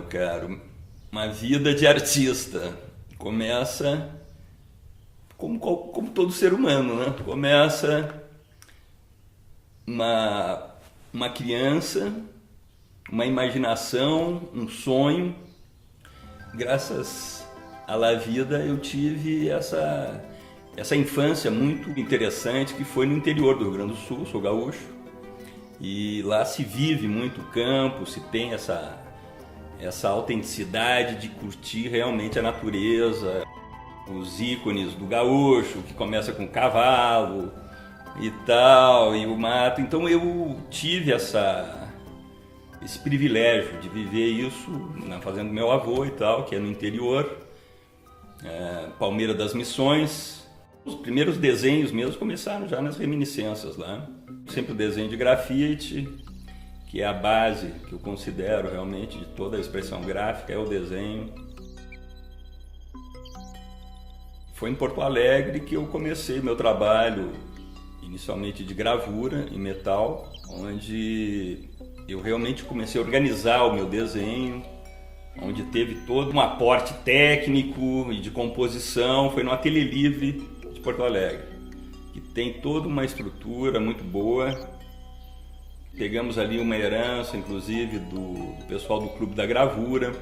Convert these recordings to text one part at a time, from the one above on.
caro, uma vida de artista começa como todo ser humano, né? Começa uma criança, uma imaginação, um sonho. Graças à vida eu tive essa infância muito interessante que foi no interior do Rio Grande do Sul, sou gaúcho, e lá se vive muito o campo, se tem essa autenticidade de curtir realmente a natureza, os ícones do gaúcho, que começa com cavalo e tal, e o mato. Então eu tive esse privilégio de viver isso na fazenda do meu avô e tal, que é no interior, Palmeira das Missões. Os primeiros desenhos mesmo começaram já nas reminiscências lá. Sempre o desenho de grafite, que é a base que eu considero realmente de toda a expressão gráfica, é o desenho. Foi em Porto Alegre que eu comecei meu trabalho, inicialmente de gravura em metal, onde eu realmente comecei a organizar o meu desenho, onde teve todo um aporte técnico e de composição. Foi no Ateliê Livre de Porto Alegre, que tem toda uma estrutura muito boa. Pegamos ali uma herança, inclusive, do pessoal do Clube da Gravura,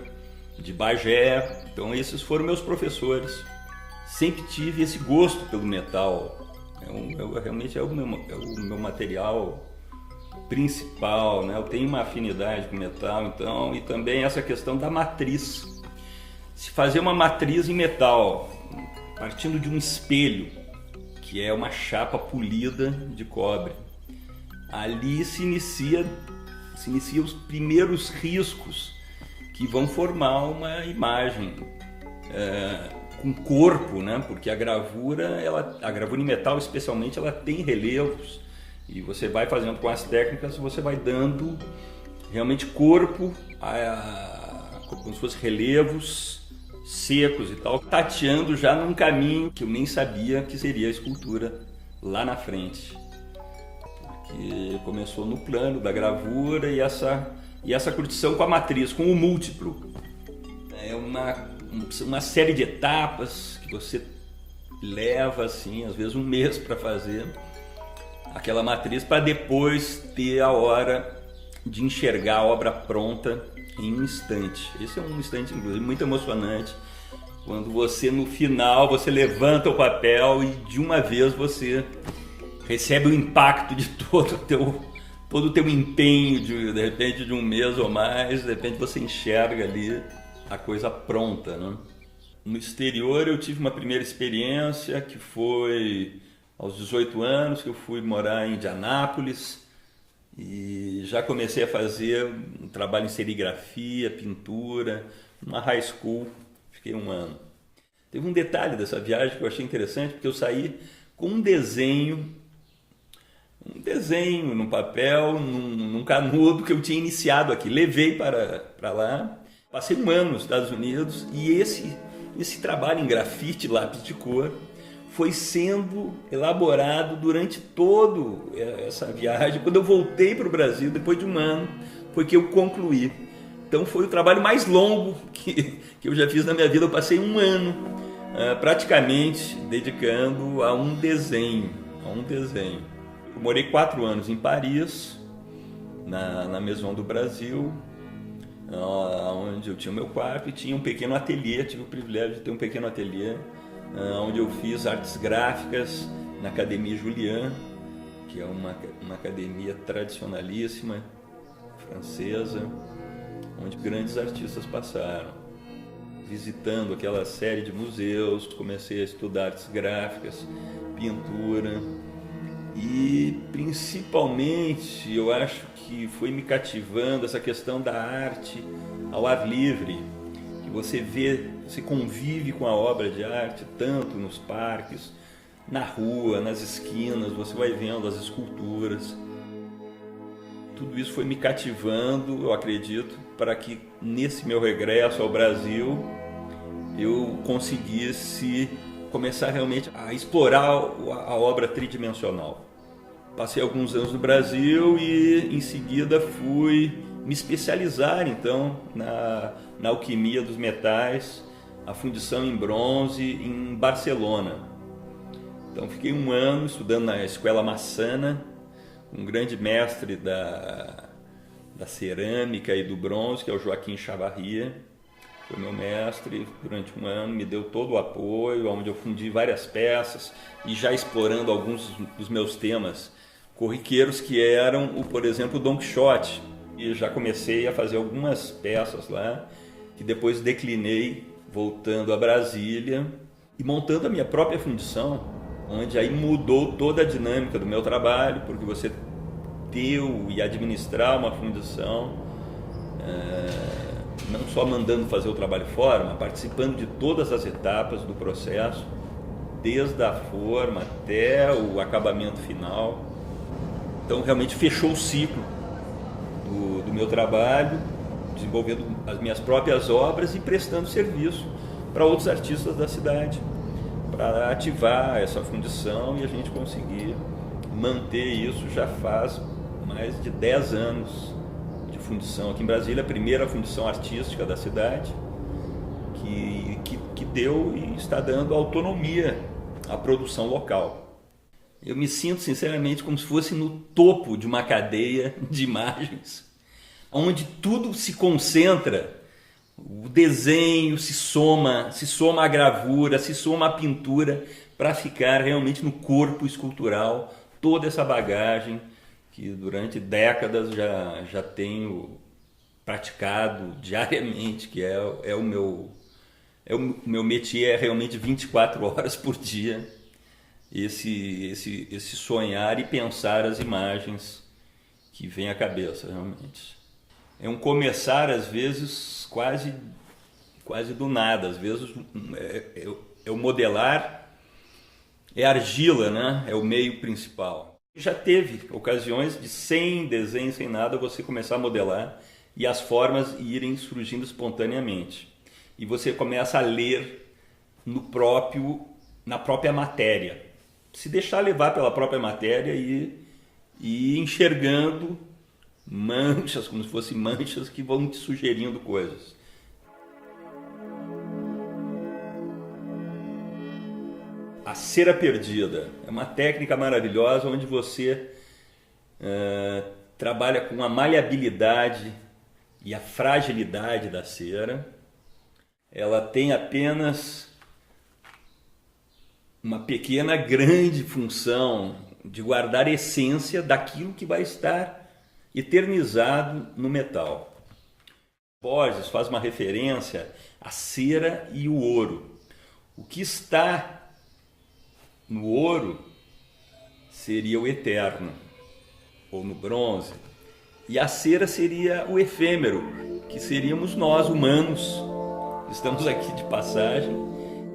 de Bagé. Então esses foram meus professores. Sempre tive esse gosto pelo metal. Realmente é o meu material principal, né? Eu tenho uma afinidade com metal, então, e também essa questão da matriz. Se fazer uma matriz em metal, partindo de um espelho, que é uma chapa polida de cobre, ali se inicia os primeiros riscos que vão formar uma imagem com corpo, né? Porque a gravura em metal especialmente, ela tem relevos, e você vai fazendo com as técnicas, você vai dando realmente corpo como se fossem relevos secos e tal, tateando já num caminho que eu nem sabia que seria a escultura lá na frente. Que começou no plano da gravura e essa curtição com a matriz, com o múltiplo. É uma série de etapas que você leva, assim, às vezes um mês para fazer aquela matriz, para depois ter a hora de enxergar a obra pronta em um instante. Esse é um instante, inclusive, muito emocionante, quando você, no final, você levanta o papel e de uma vez você recebe o impacto de todo o teu empenho, de repente de um mês ou mais, de repente você enxerga ali a coisa pronta, né? No exterior eu tive uma primeira experiência que foi aos 18 anos, que eu fui morar em Indianápolis e já comecei a fazer um trabalho em serigrafia, pintura, numa high school, fiquei 1 ano. Teve um detalhe dessa viagem que eu achei interessante, porque eu saí com um desenho no papel, num canudo que eu tinha iniciado aqui. Levei para lá, passei 1 ano nos Estados Unidos, e esse trabalho em grafite, lápis de cor, foi sendo elaborado durante toda essa viagem. Quando eu voltei para o Brasil, depois de 1 ano, foi que eu concluí. Então foi o trabalho mais longo que eu já fiz na minha vida. Eu passei 1 ano praticamente dedicando a um desenho. Eu morei 4 anos em Paris, na Maison do Brasil, onde eu tinha o meu quarto e tinha um pequeno ateliê. Tive o privilégio de ter um pequeno ateliê, onde eu fiz artes gráficas na Academia Julian, que é uma academia tradicionalíssima, francesa, onde grandes artistas passaram. Visitando aquela série de museus, comecei a estudar artes gráficas, pintura. E principalmente eu acho que foi me cativando essa questão da arte ao ar livre, que você vê, você convive com a obra de arte tanto nos parques, na rua, nas esquinas, você vai vendo as esculturas. Tudo isso foi me cativando, eu acredito, para que nesse meu regresso ao Brasil eu conseguisse começar realmente a explorar a obra tridimensional. Passei alguns anos no Brasil e em seguida fui me especializar então na alquimia dos metais, a fundição em bronze em Barcelona. Então fiquei um ano estudando na Escola Massana, um grande mestre da cerâmica e do bronze, que é o Joaquim Chavarria. Foi meu mestre durante um ano, me deu todo o apoio, onde eu fundi várias peças e já explorando alguns dos meus temas corriqueiros, que eram, por exemplo, o Don Quixote. E já comecei a fazer algumas peças lá, que depois declinei voltando a Brasília e montando a minha própria fundição, onde aí mudou toda a dinâmica do meu trabalho, porque você ter e administrar uma fundição, não só mandando fazer o trabalho fora, mas participando de todas as etapas do processo, desde a forma até o acabamento final. Então realmente fechou o ciclo do meu trabalho, desenvolvendo as minhas próprias obras e prestando serviço para outros artistas da cidade, para ativar essa fundição e a gente conseguir manter isso. Já faz mais de 10 anos de fundição aqui em Brasília, a primeira fundição artística da cidade, que deu e está dando autonomia à produção local. Eu me sinto sinceramente como se fosse no topo de uma cadeia de imagens, onde tudo se concentra, o desenho se soma à gravura, se soma à pintura, para ficar realmente no corpo escultural toda essa bagagem que durante décadas já tenho praticado diariamente, que é o meu métier, é realmente 24 horas por dia, esse sonhar e pensar as imagens que vem à cabeça realmente. É um começar às vezes quase do nada, às vezes é o modelar, é argila, né? É o meio principal. Já teve ocasiões de sem desenho, sem nada, você começar a modelar e as formas irem surgindo espontaneamente. E você começa a ler na própria matéria. Se deixar levar pela própria matéria e ir enxergando manchas, como se fossem manchas que vão te sugerindo coisas. A cera perdida é uma técnica maravilhosa onde você trabalha com a maleabilidade e a fragilidade da cera. Ela tem apenas uma pequena, grande função de guardar a essência daquilo que vai estar eternizado no metal. Borges faz uma referência à cera e o ouro. O que está no ouro seria o eterno, ou no bronze, e a cera seria o efêmero, que seríamos nós, humanos. Estamos aqui de passagem,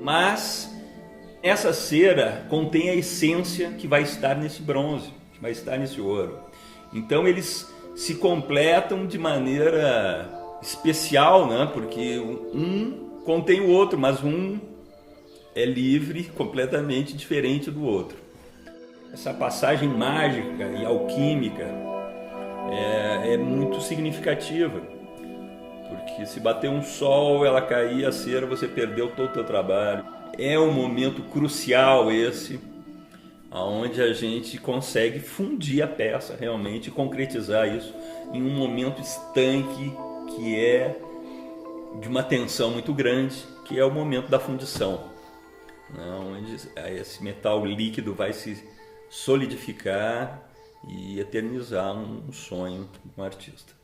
mas essa cera contém a essência que vai estar nesse bronze, que vai estar nesse ouro. Então eles se completam de maneira especial, né? Porque um contém o outro, mas um é livre, completamente diferente do outro. Essa passagem mágica e alquímica é muito significativa, porque se bater um sol, ela cair, a cera, você perdeu todo o seu trabalho. É um momento crucial esse, onde a gente consegue fundir a peça realmente, concretizar isso em um momento estanque, que é de uma tensão muito grande, que é o momento da fundição, né? Onde esse metal líquido vai se solidificar e eternizar um sonho de um artista.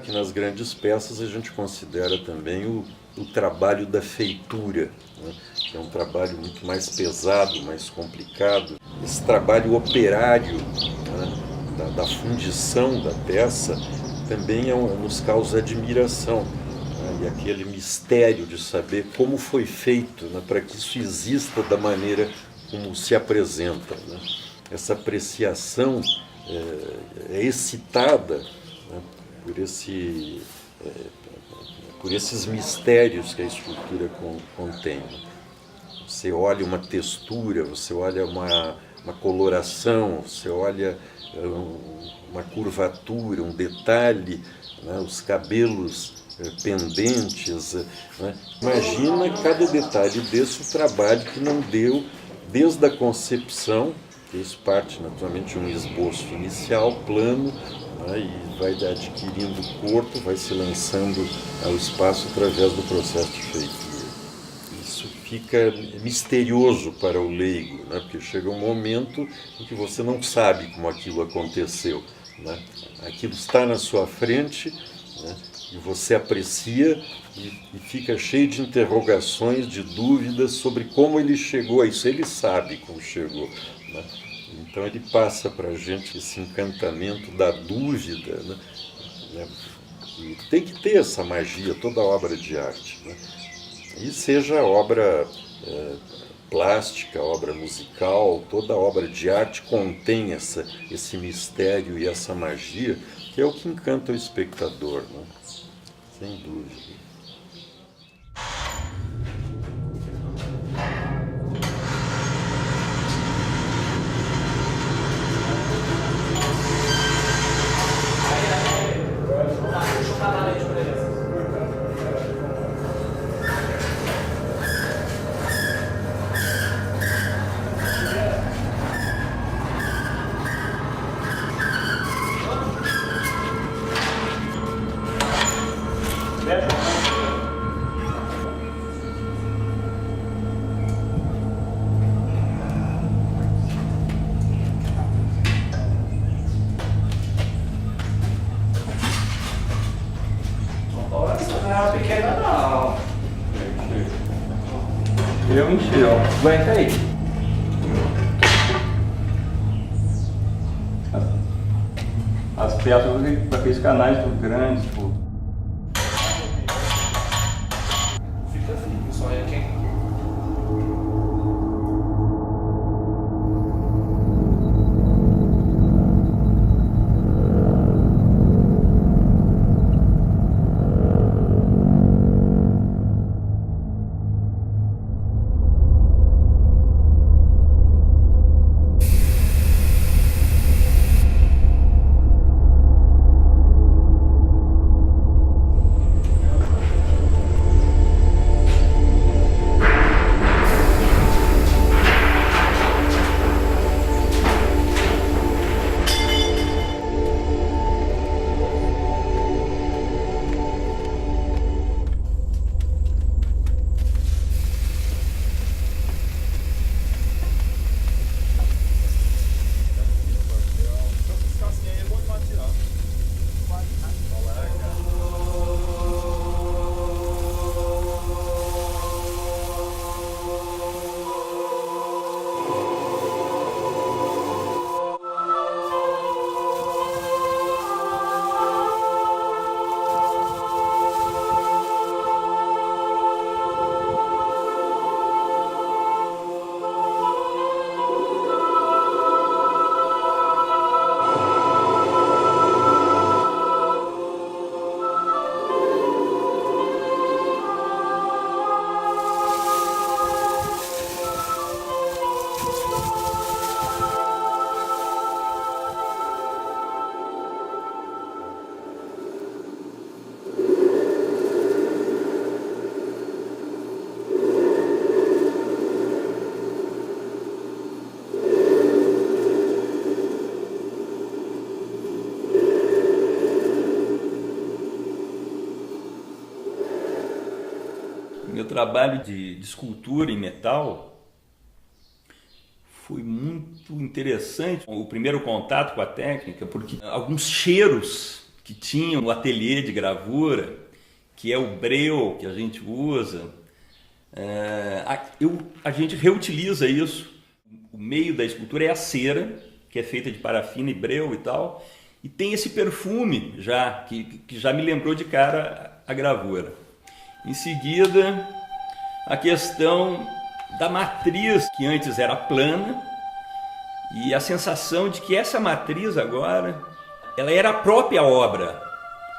que nas grandes peças a gente considera também o trabalho da feitura, né? Que é um trabalho muito mais pesado, mais complicado. Esse trabalho operário, né, da fundição da peça também nos causa admiração, né? E aquele mistério de saber como foi feito, né, para que isso exista da maneira como se apresenta, né? Essa apreciação é excitada, né, por esses mistérios que a escultura contém. Você olha uma textura, você olha uma coloração, você olha uma curvatura, um detalhe, né, os cabelos pendentes. Né? Imagina cada detalhe desse o trabalho que não deu desde a concepção, que isso parte naturalmente de um esboço inicial, plano, né, e vai adquirindo corpo, vai se lançando ao espaço através do processo de feitura. Isso fica misterioso para o leigo, né, porque chega um momento em que você não sabe como aquilo aconteceu, né? Aquilo está na sua frente, né, e você aprecia e fica cheio de interrogações, de dúvidas sobre como ele chegou a isso. Ele sabe como chegou, né? Então ele passa para a gente esse encantamento da dúvida, né? E tem que ter essa magia, toda obra de arte, né? E seja obra plástica, obra musical, toda obra de arte contém esse mistério e essa magia, que é o que encanta o espectador, né? Sem dúvida. Pequena não. Eu enchi, ó. Aguenta aí. As peças para aqueles canais tudo grandes, tudo. Fica firme, só é quem. Meu trabalho de escultura em metal foi muito interessante. O primeiro contato com a técnica, porque alguns cheiros que tinham o ateliê de gravura, que é o breu que a gente usa. A gente reutiliza isso. O meio da escultura é a cera, que é feita de parafina e breu e tal, e tem esse perfume já, que já me lembrou de cara a gravura. Em seguida, a questão da matriz, que antes era plana, e a sensação de que essa matriz agora, ela era a própria obra,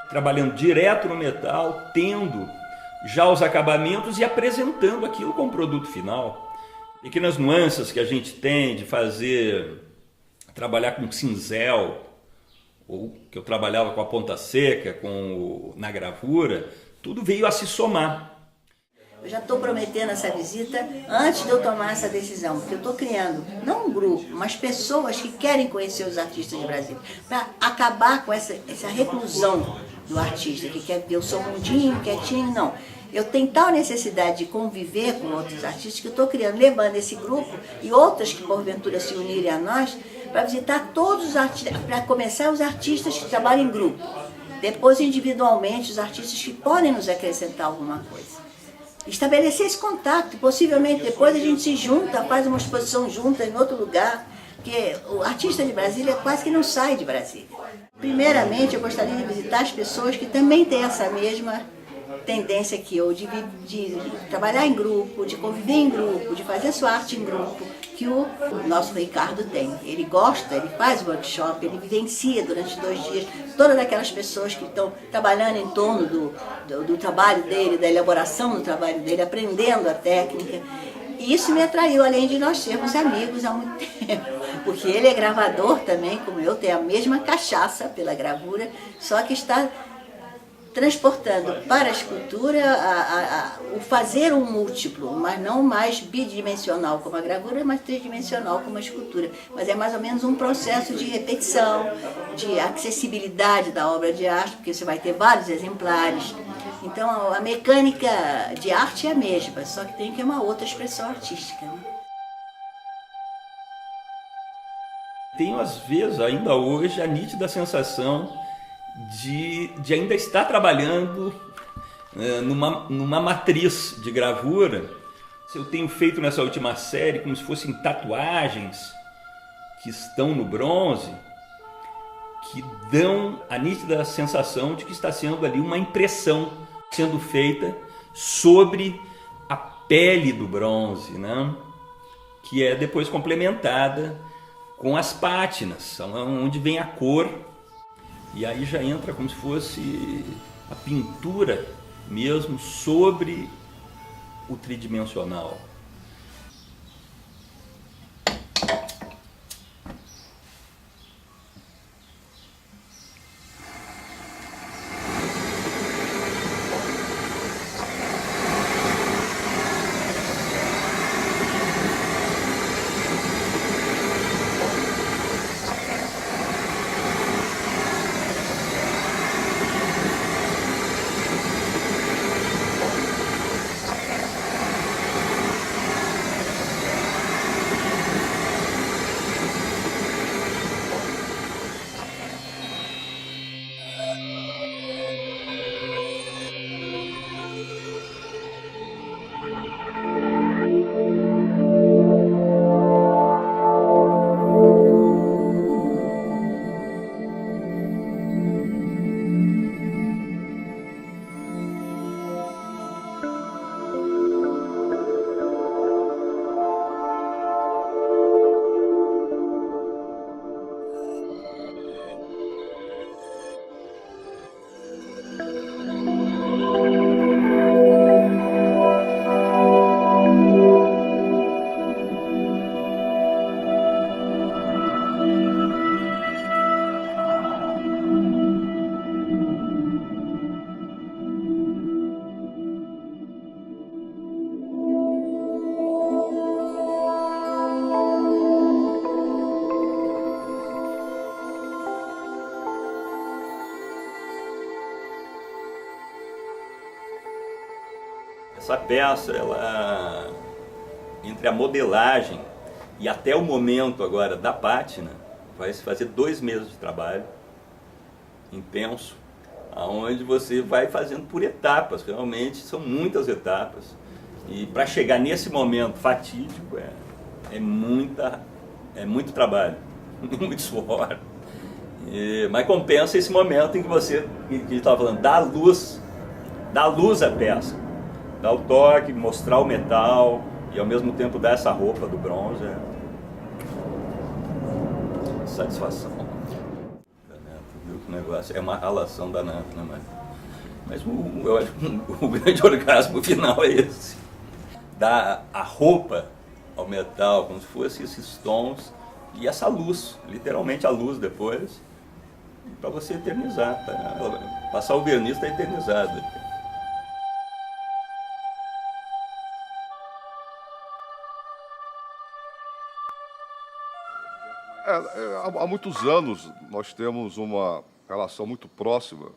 trabalhando direto no metal, tendo já os acabamentos e apresentando aquilo como produto final. Pequenas nuances que a gente tem de trabalhar com cinzel, ou que eu trabalhava com a ponta seca, na gravura, tudo veio a se somar. Eu já estou prometendo essa visita antes de eu tomar essa decisão, porque eu estou criando, não um grupo, mas pessoas que querem conhecer os artistas de Brasília, para acabar com essa reclusão do artista, que quer ver o seu mundinho, quietinho, não. Eu tenho tal necessidade de conviver com outros artistas que eu estou criando, levando esse grupo e outras que porventura se unirem a nós, para visitar todos os artistas, para começar os artistas que trabalham em grupo, depois individualmente os artistas que podem nos acrescentar alguma coisa. Estabelecer esse contato, possivelmente depois a gente se junta, faz uma exposição junta em outro lugar, porque o artista de Brasília quase que não sai de Brasília. Primeiramente, eu gostaria de visitar as pessoas que também têm essa mesma tendência que eu, de trabalhar em grupo, de conviver em grupo, de fazer sua arte em grupo, que o nosso Ricardo tem. Ele gosta, ele faz workshop, ele vivencia durante 2 dias todas aquelas pessoas que estão trabalhando em torno do trabalho dele, da elaboração do trabalho dele, aprendendo a técnica. E isso me atraiu, além de nós sermos amigos há muito tempo, porque ele é gravador também, como eu, tem a mesma cachaça pela gravura, só que está transportando para a escultura o fazer um múltiplo, mas não mais bidimensional como a gravura, mas tridimensional como a escultura. Mas é mais ou menos um processo de repetição, de acessibilidade da obra de arte, porque você vai ter vários exemplares. Então a mecânica de arte é a mesma, só que tem que ter uma outra expressão artística, né? Tenho às vezes, ainda hoje, a nítida sensação de ainda estar trabalhando numa matriz de gravura. Eu tenho feito nessa última série como se fossem tatuagens que estão no bronze, que dão a nítida sensação de que está sendo ali uma impressão sendo feita sobre a pele do bronze, né? Que é depois complementada com as pátinas, onde vem a cor. E aí já entra como se fosse a pintura mesmo sobre o tridimensional. Essa peça, ela, entre a modelagem e até o momento agora da pátina, vai se fazer 2 meses de trabalho. intenso, aonde você vai fazendo por etapas, realmente são muitas etapas. E para chegar nesse momento fatídico é muito trabalho, muito suor. Mas compensa esse momento em que você, que estava falando, dá luz à peça, dá o toque, mostrar o metal e ao mesmo tempo dar essa roupa do bronze. Satisfação. Viu que o negócio é uma ralação danada, né? Mas eu acho que o grande orgasmo final é esse. Dar a roupa ao metal, como se fosse esses tons e essa luz, literalmente a luz depois, para você eternizar, passar o verniz está eternizado. Há muitos anos nós temos uma relação muito próxima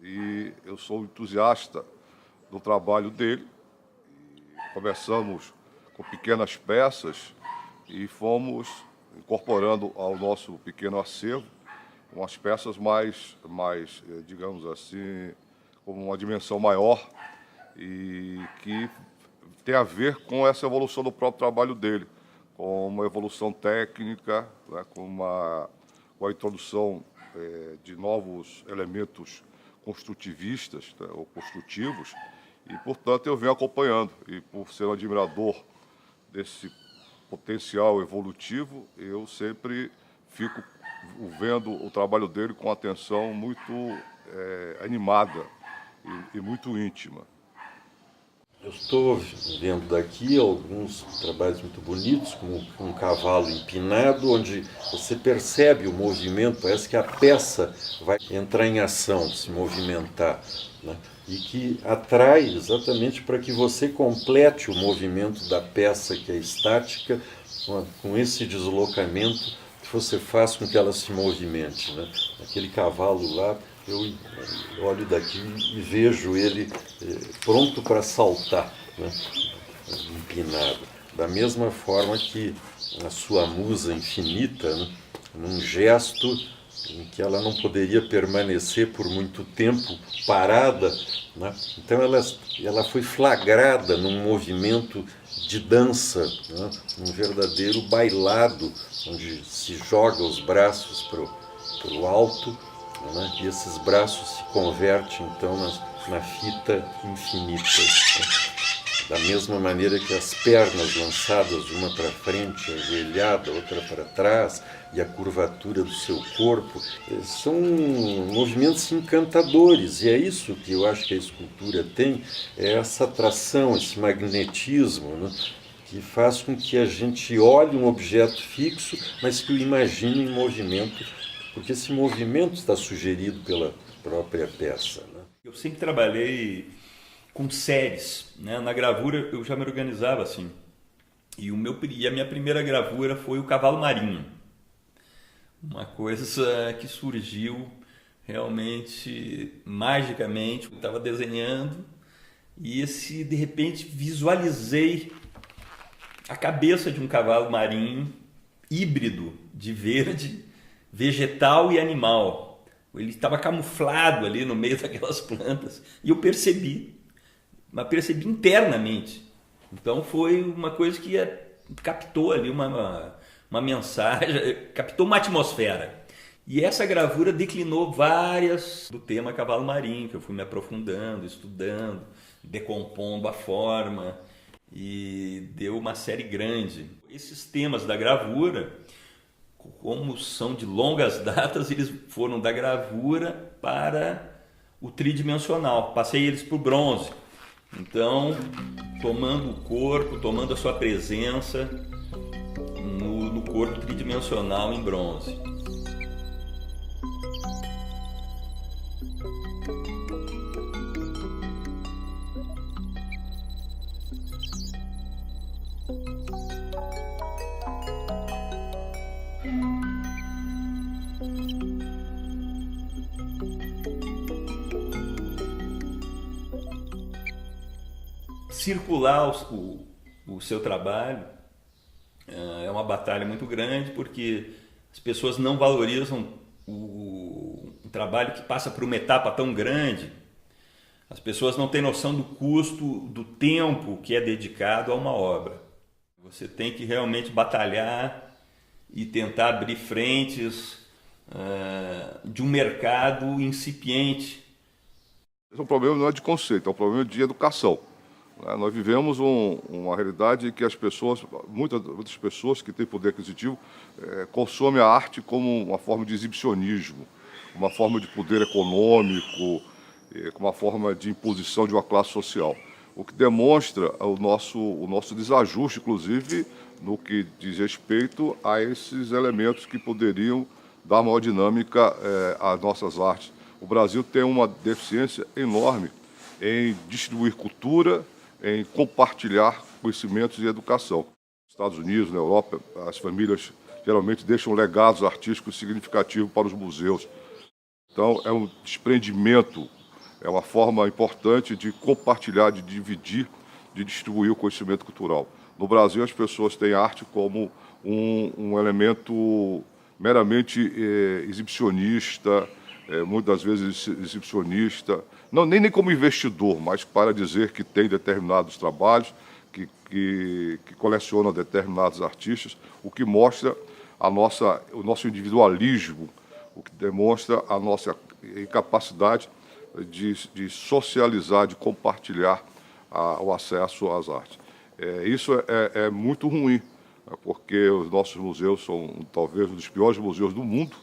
e eu sou entusiasta do trabalho dele. Começamos com pequenas peças e fomos incorporando ao nosso pequeno acervo umas peças mais, digamos assim, com uma dimensão maior e que tem a ver com essa evolução do próprio trabalho dele, com uma evolução técnica, né, com a introdução de novos elementos construtivistas, né, ou construtivos, e, portanto, eu venho acompanhando. E, por ser um admirador desse potencial evolutivo, eu sempre fico vendo o trabalho dele com atenção muito animada e muito íntima. Eu estou vendo daqui alguns trabalhos muito bonitos, como um cavalo empinado, onde você percebe o movimento, parece que a peça vai entrar em ação, se movimentar, né? E que atrai exatamente para que você complete o movimento da peça que é estática, com esse deslocamento que você faz com que ela se movimente, né? Aquele cavalo lá, eu olho daqui e vejo ele pronto para saltar, né? Empinado. Da mesma forma que a sua musa infinita, né? Num gesto em que ela não poderia permanecer por muito tempo parada, né? Então ela foi flagrada num movimento de dança, né? Um verdadeiro bailado, onde se joga os braços para o alto, né? E esses braços se convertem então na fita infinita, né? Da mesma maneira que as pernas lançadas uma para frente, ajoelhada, outra para trás, e a curvatura do seu corpo, são movimentos encantadores, e é isso que eu acho que a escultura tem, é essa atração, esse magnetismo, né? Que faz com que a gente olhe um objeto fixo, mas que o imagine em movimento, porque esse movimento está sugerido pela própria peça, né? Eu sempre trabalhei com séries, né? Na gravura eu já me organizava assim. E a minha primeira gravura foi o cavalo marinho. Uma coisa que surgiu realmente magicamente. Eu estava desenhando e de repente visualizei a cabeça de um cavalo marinho híbrido de verde, vegetal e animal. Ele estava camuflado ali no meio daquelas plantas e eu percebi. Mas percebi internamente. Então foi uma coisa que captou ali uma mensagem, captou uma atmosfera. E essa gravura declinou várias do tema cavalo marinho, que eu fui me aprofundando, estudando, decompondo a forma, e deu uma série grande. Esses temas da gravura, como são de longas datas, eles foram da gravura para o tridimensional. Passei eles para o bronze. Então, tomando o corpo, tomando a sua presença no corpo tridimensional em bronze. Circular o seu trabalho é uma batalha muito grande, porque as pessoas não valorizam o trabalho que passa por uma etapa tão grande, as pessoas não têm noção do custo, do tempo que é dedicado a uma obra. Você tem que realmente batalhar e tentar abrir frentes de um mercado incipiente. Esse problema não é de conceito, é um problema de educação. Nós vivemos uma realidade em que as pessoas, muitas pessoas que têm poder aquisitivo, consomem a arte como uma forma de exibicionismo, uma forma de poder econômico, uma forma de imposição de uma classe social. O que demonstra o nosso desajuste, inclusive, no que diz respeito a esses elementos que poderiam dar maior dinâmica às nossas artes. O Brasil tem uma deficiência enorme em distribuir cultura, em compartilhar conhecimentos e educação. Nos Estados Unidos, na Europa, as famílias geralmente deixam legados artísticos significativos para os museus. Então, é um desprendimento, é uma forma importante de compartilhar, de dividir, de distribuir o conhecimento cultural. No Brasil, as pessoas têm a arte como um elemento meramente exibicionista, muitas vezes exibicionista, não, nem como investidor, mas para dizer que tem determinados trabalhos, que coleciona determinados artistas, o que mostra o nosso individualismo, o que demonstra a nossa incapacidade de socializar, de compartilhar o acesso às artes. Isso é muito ruim, porque os nossos museus são talvez um dos piores museus do mundo,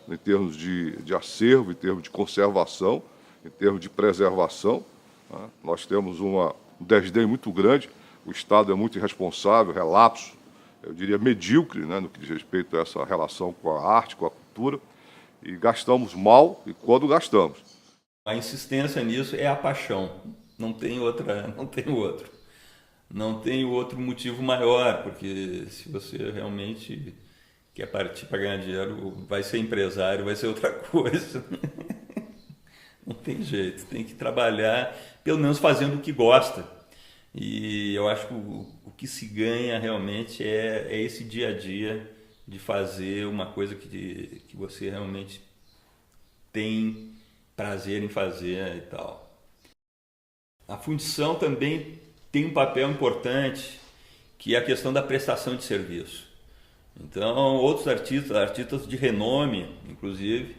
em termos de acervo, em termos de conservação, em termos de preservação. Nós temos um desdém muito grande, o Estado é muito irresponsável, relapso, eu diria medíocre, no que diz respeito a essa relação com a arte, com a cultura, e gastamos mal e quando gastamos. A insistência nisso é a paixão, não tem outro. Não tem outro motivo maior, porque se você realmente quer partir para ganhar dinheiro, vai ser empresário, vai ser outra coisa. Não tem jeito, tem que trabalhar, pelo menos fazendo o que gosta. E eu acho que o que se ganha realmente é esse dia a dia de fazer uma coisa que você realmente tem prazer em fazer e tal. A fundição também tem um papel importante, que é a questão da prestação de serviço. Então, outros artistas de renome, inclusive,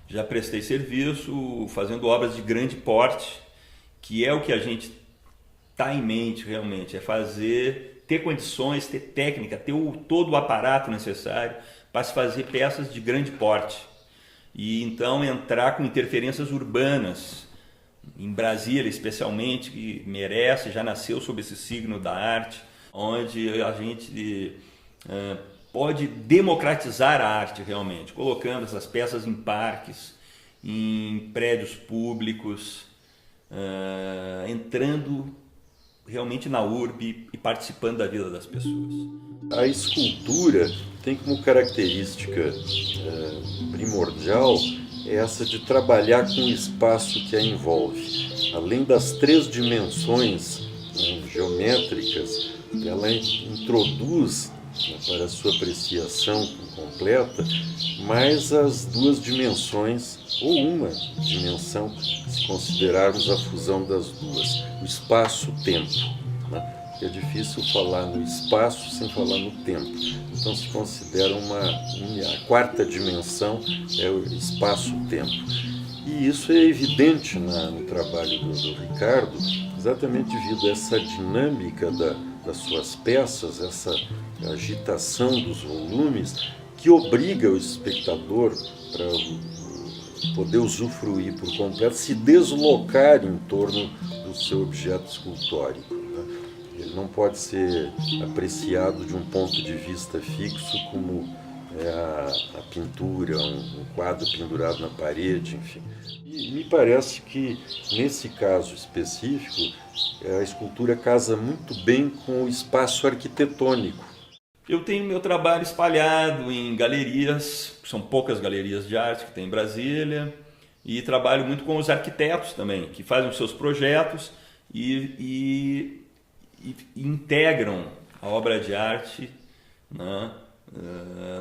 já prestei serviço fazendo obras de grande porte, que é o que a gente está em mente realmente, é ter condições, ter técnica, ter todo o aparato necessário para se fazer peças de grande porte. E então entrar com interferências urbanas, em Brasília especialmente, que merece, já nasceu sob esse signo da arte, onde a gente pode democratizar a arte realmente, colocando essas peças em parques, em prédios públicos, entrando realmente na urbe e participando da vida das pessoas. A escultura tem como característica primordial essa de trabalhar com o espaço que a envolve. Além das 3 dimensões geométricas, ela introduz para a sua apreciação completa mais as 2 dimensões, ou uma dimensão, se considerarmos a fusão das duas, o espaço-tempo. É difícil falar no espaço sem falar no tempo. Então se considera a 4ª dimensão é o espaço-tempo. E isso é evidente no trabalho do Ricardo, exatamente devido a essa dinâmica das suas peças, essa agitação dos volumes, que obriga o espectador, para poder usufruir por completo, se deslocar em torno do seu objeto escultórico. Ele não pode ser apreciado de um ponto de vista fixo, como a pintura, um quadro pendurado na parede, enfim. E me parece que, nesse caso específico, a escultura casa muito bem com o espaço arquitetônico. Eu tenho meu trabalho espalhado em galerias, são poucas galerias de arte que tem em Brasília, e trabalho muito com os arquitetos também, que fazem os seus projetos e integram a obra de arte,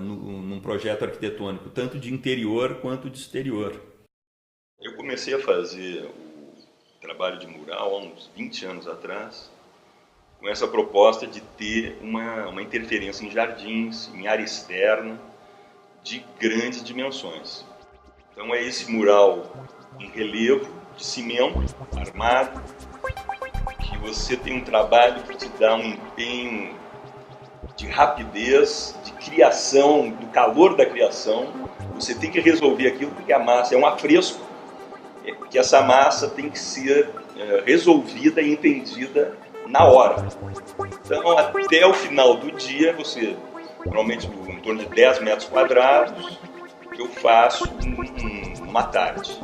num projeto arquitetônico, tanto de interior quanto de exterior. comecei a fazer o trabalho de mural há uns 20 anos atrás, com essa proposta de ter uma interferência em jardins, em área externa, de grandes dimensões. Então é esse mural em relevo, de cimento, armado, que você tem um trabalho que te dá um empenho de rapidez, de criação, do calor da criação. Você tem que resolver aquilo porque a massa é um afresco, que essa massa tem que ser resolvida e entendida na hora. Então, até o final do dia, você, normalmente em torno de 10 metros quadrados, eu faço uma tarde.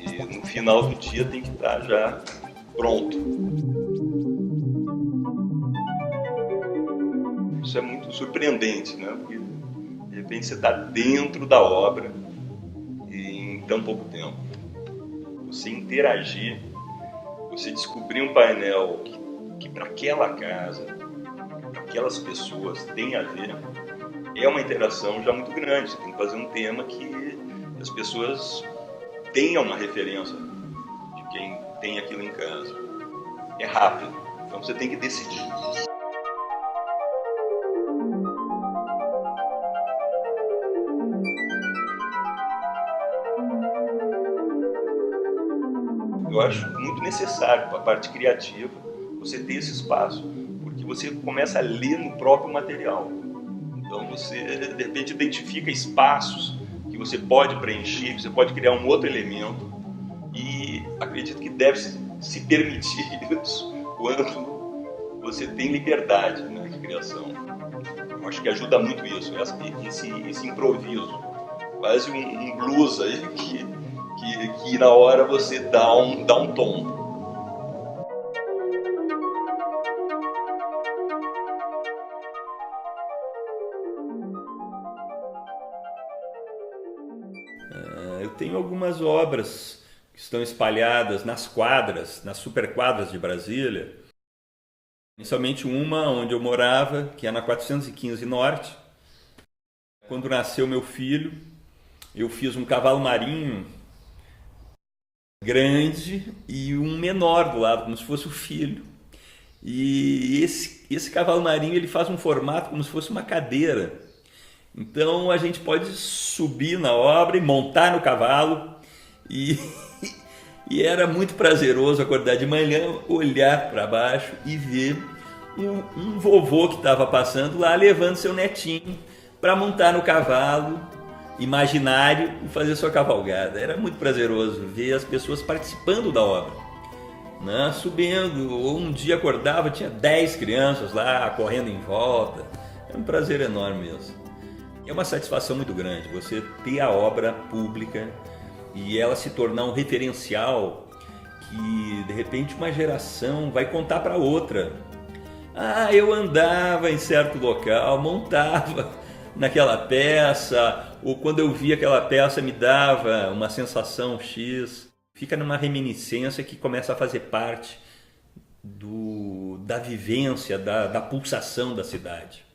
E no final do dia tem que estar já pronto. Isso é muito surpreendente, né? Porque de repente você está dentro da obra em tão pouco tempo. Você interagir, você descobrir um painel que para aquela casa, para aquelas pessoas tem a ver, é uma interação já muito grande. Você tem que fazer um tema que as pessoas tenham uma referência de quem tem aquilo em casa. É rápido, então você tem que decidir. Eu acho muito necessário para a parte criativa você ter esse espaço, porque você começa a ler no próprio material. Então você, de repente, identifica espaços que você pode preencher, que você pode criar um outro elemento, e acredito que deve se permitir isso quando você tem liberdade, né, de criação. Eu acho que ajuda muito isso, esse improviso, quase um blues aí que na hora você dá um tom. Eu tenho algumas obras que estão espalhadas nas quadras, nas superquadras de Brasília. Inicialmente uma onde eu morava, que é na 415 Norte. Quando nasceu meu filho, eu fiz um cavalo marinho grande e um menor do lado, como se fosse o filho. E esse cavalo marinho ele faz um formato como se fosse uma cadeira. Então a gente pode subir na obra e montar no cavalo e era muito prazeroso acordar de manhã, olhar para baixo e ver um vovô que estava passando lá levando seu netinho para montar no cavalo imaginário e fazer sua cavalgada. Era muito prazeroso ver as pessoas participando da obra, né? Subindo, ou um dia acordava, tinha 10 crianças lá correndo em volta. É um prazer enorme mesmo. É uma satisfação muito grande você ter a obra pública e ela se tornar um referencial que de repente uma geração vai contar para outra. Ah, eu andava em certo local, montava naquela peça, ou quando eu via aquela peça me dava uma sensação X. Fica numa reminiscência que começa a fazer parte da vivência, da pulsação da cidade.